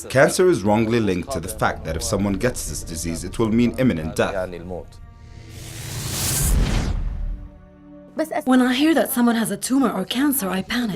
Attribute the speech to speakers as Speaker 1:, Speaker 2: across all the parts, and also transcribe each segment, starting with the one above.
Speaker 1: Cancer is wrongly linked to the fact that if someone gets this disease, it will mean imminent death.
Speaker 2: When I hear that someone has a tumor or cancer, I panic.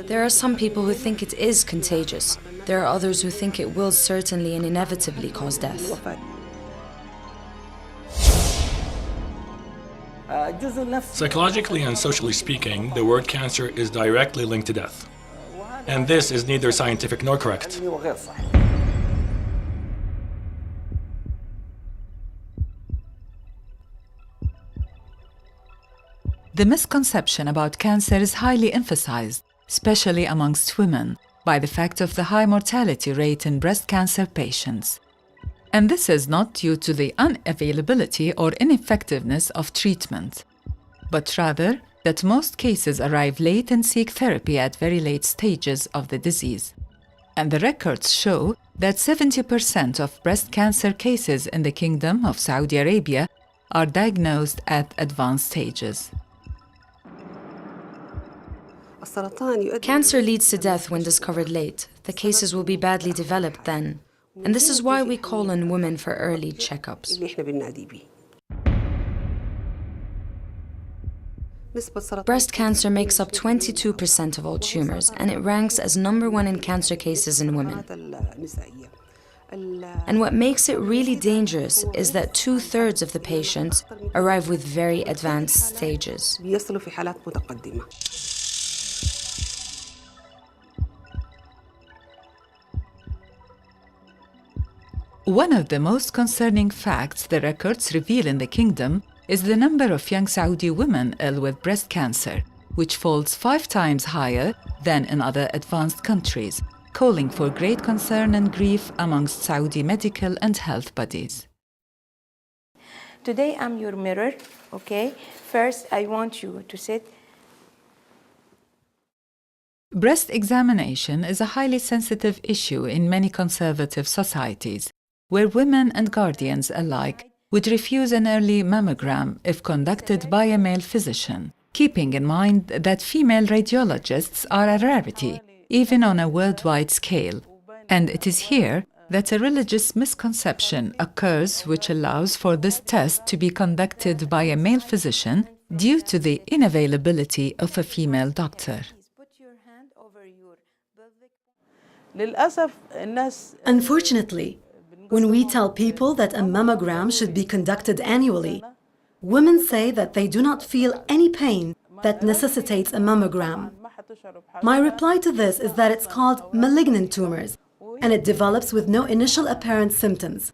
Speaker 3: There are some people who think it is contagious. There are others who think it will certainly and inevitably cause death.
Speaker 4: Psychologically and socially speaking, the word cancer is directly linked to death. And this is neither scientific nor correct.
Speaker 5: The misconception about cancer is highly emphasized, especially amongst women, by the fact of the high mortality rate in breast cancer patients. And this is not due to the unavailability or ineffectiveness of treatment, but rather that most cases arrive late and seek therapy at very late stages of the disease. And the records show that 70% of breast cancer cases in the Kingdom of Saudi Arabia are diagnosed at advanced stages.
Speaker 3: Cancer leads to death when discovered late. The cases will be badly developed then. And this is why we call on women for early checkups. Breast cancer makes up 22% of all tumors, and it ranks as #1 in cancer cases in women. And what makes it really dangerous is that 2/3 of the patients arrive with very advanced stages.
Speaker 5: One of the most concerning facts the records reveal in the kingdom is the number of young Saudi women ill with breast cancer, which falls 5 times higher than in other advanced countries, calling for great concern and grief amongst Saudi medical and health bodies.
Speaker 6: Today I'm your mirror, okay? First, I want you to sit.
Speaker 5: Breast examination is a highly sensitive issue in many conservative societies, where women and guardians alike would refuse an early mammogram if conducted by a male physician, keeping in mind that female radiologists are a rarity, even on a worldwide scale. And it is here that a religious misconception occurs which allows for this test to be conducted by a male physician due to the unavailability of a female doctor.
Speaker 2: Unfortunately, when we tell people that a mammogram should be conducted annually, women say that they do not feel any pain that necessitates a mammogram. My reply to this is that it's called malignant tumors, and it develops with no initial apparent symptoms.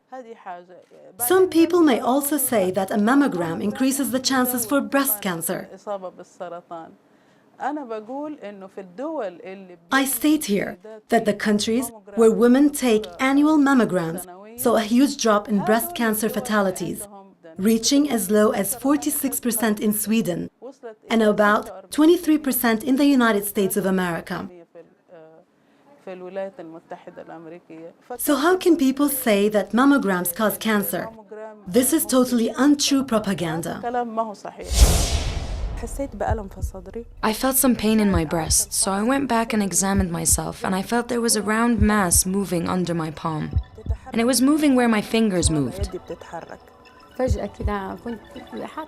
Speaker 2: Some people may also say that a mammogram increases the chances for breast cancer. I state here that the countries where women take annual mammograms saw a huge drop in breast cancer fatalities, reaching as low as 46% in Sweden and about 23% in the United States of America. So how can people say that mammograms cause cancer? This is totally untrue propaganda.
Speaker 3: I felt some pain in my breast, so I went back and examined myself, and I felt there was a round mass moving under my palm. And it was moving where my fingers moved.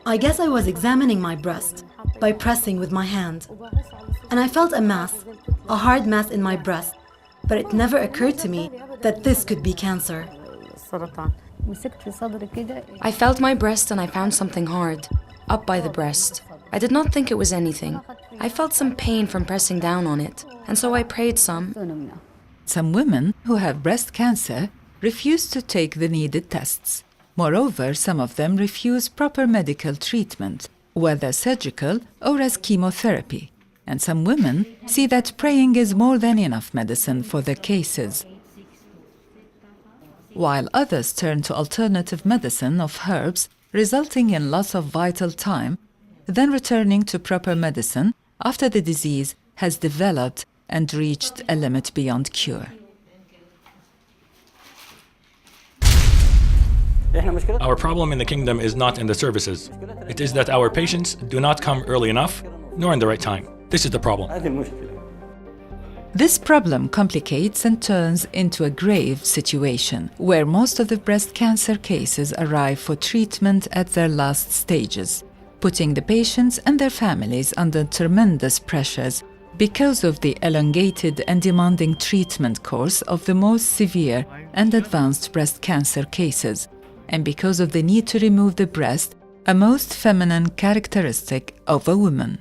Speaker 2: I guess I was examining my breast by pressing with my hand. And I felt a mass, a hard mass in my breast, but it never occurred to me that this could be cancer.
Speaker 3: I felt my breast and I found something hard, up by the breast. I did not think it was anything. I felt some pain from pressing down on it, and so I prayed some.
Speaker 5: Some women who have breast cancer refuse to take the needed tests. Moreover, some of them refuse proper medical treatment, whether surgical or as chemotherapy. And some women see that praying is more than enough medicine for their cases, while others turn to alternative medicine of herbs, resulting in loss of vital time, then returning to proper medicine after the disease has developed and reached a limit beyond cure.
Speaker 4: Our problem in the kingdom is not in the services. It is that our patients do not come early enough, nor in the right time. This is the problem.
Speaker 5: This problem complicates and turns into a grave situation where most of the breast cancer cases arrive for treatment at their last stages, putting the patients and their families under tremendous pressures because of the elongated and demanding treatment course of the most severe and advanced breast cancer cases, and because of the need to remove the breast, a most feminine characteristic of a woman.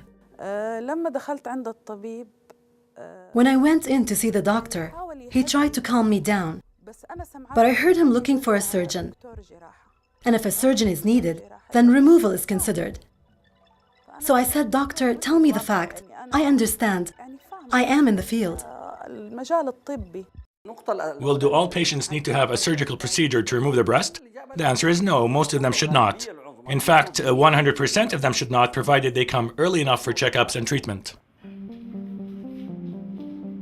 Speaker 2: When I went in to see the doctor, he tried to calm me down, but I heard him looking for a surgeon. And if a surgeon is needed, then removal is considered. So I said, "Doctor, tell me the fact. I understand. I am in the field."
Speaker 4: Well, do all patients need to have a surgical procedure to remove the breast? The answer is no, most of them should not. In fact, 100% of them should not, provided they come early enough for checkups and treatment.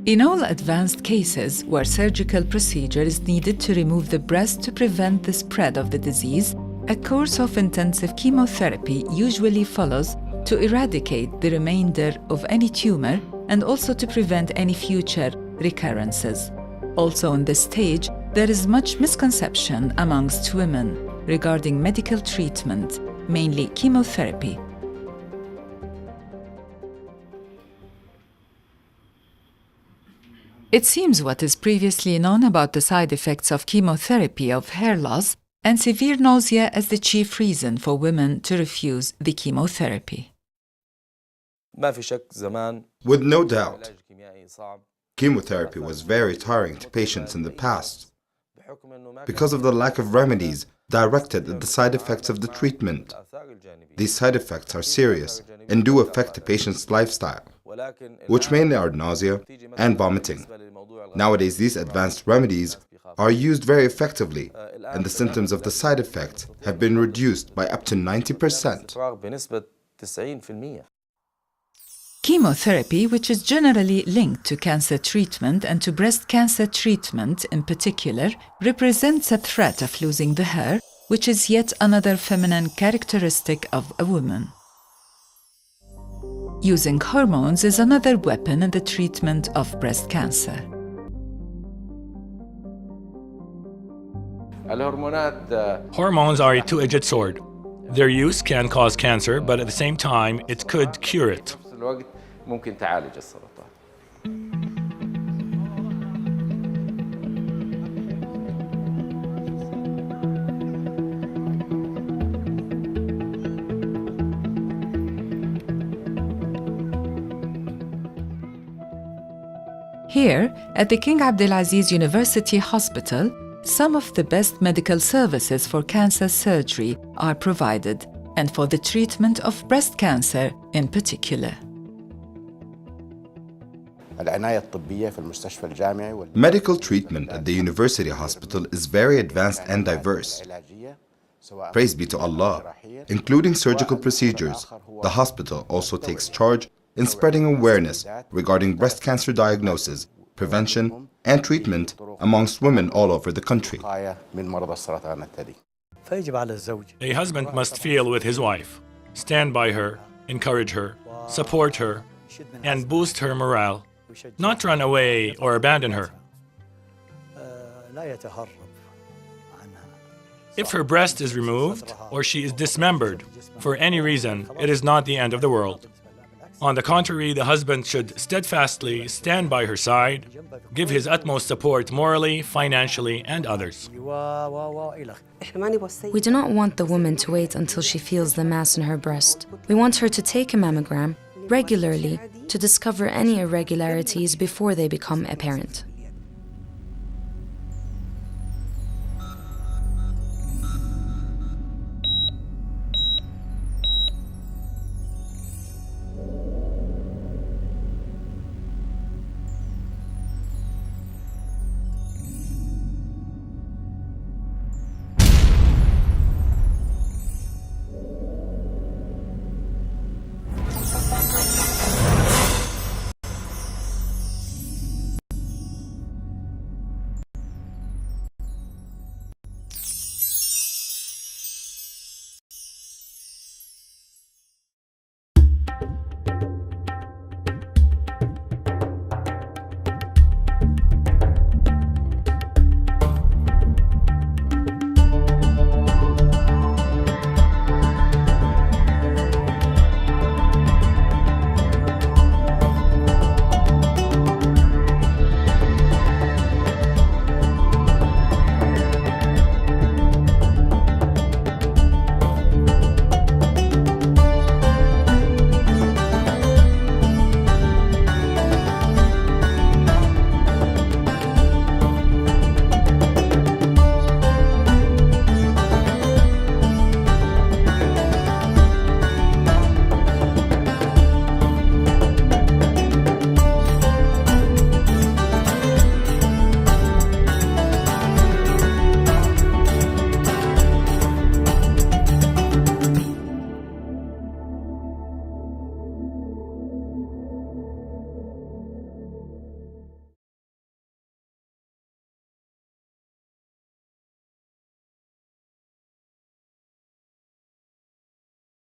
Speaker 5: In all advanced cases where surgical procedure is needed to remove the breast to prevent the spread of the disease, a course of intensive chemotherapy usually follows to eradicate the remainder of any tumor and also to prevent any future recurrences. Also in this stage, there is much misconception amongst women regarding medical treatment, mainly chemotherapy. It seems what is previously known about the side effects of chemotherapy of hair loss and severe nausea as the chief reason for women to refuse the chemotherapy.
Speaker 1: With no doubt, chemotherapy was very tiring to patients in the past because of the lack of remedies directed at the side effects of the treatment. These side effects are serious and do affect the patient's lifestyle, which mainly are nausea and vomiting. Nowadays, these advanced remedies are used very effectively, and the symptoms of the side effects have been reduced by up to 90%.
Speaker 5: Chemotherapy, which is generally linked to cancer treatment and to breast cancer treatment in particular, represents a threat of losing the hair, which is yet another feminine characteristic of a woman. Using hormones is another weapon in the treatment of breast cancer.
Speaker 4: Hormones are a two-edged sword. Their use can cause cancer, but at the same time, it could cure it.
Speaker 5: Here, at the King Abdulaziz University Hospital, some of the best medical services for cancer surgery are provided, and for the treatment of breast cancer in particular.
Speaker 1: Medical treatment at the university hospital is very advanced and diverse. Praise be to Allah. Including surgical procedures, the hospital also takes charge in spreading awareness regarding breast cancer diagnosis, prevention, and treatment amongst women all over the country.
Speaker 4: A husband must feel with his wife, stand by her, encourage her, support her, and boost her morale, not run away or abandon her. If her breast is removed or she is dismembered for any reason, it is not the end of the world. On the contrary, the husband should steadfastly stand by her side, give his utmost support morally, financially, and others.
Speaker 3: We do not want the woman to wait until she feels the mass in her breast. We want her to take a mammogram regularly to discover any irregularities before they become apparent.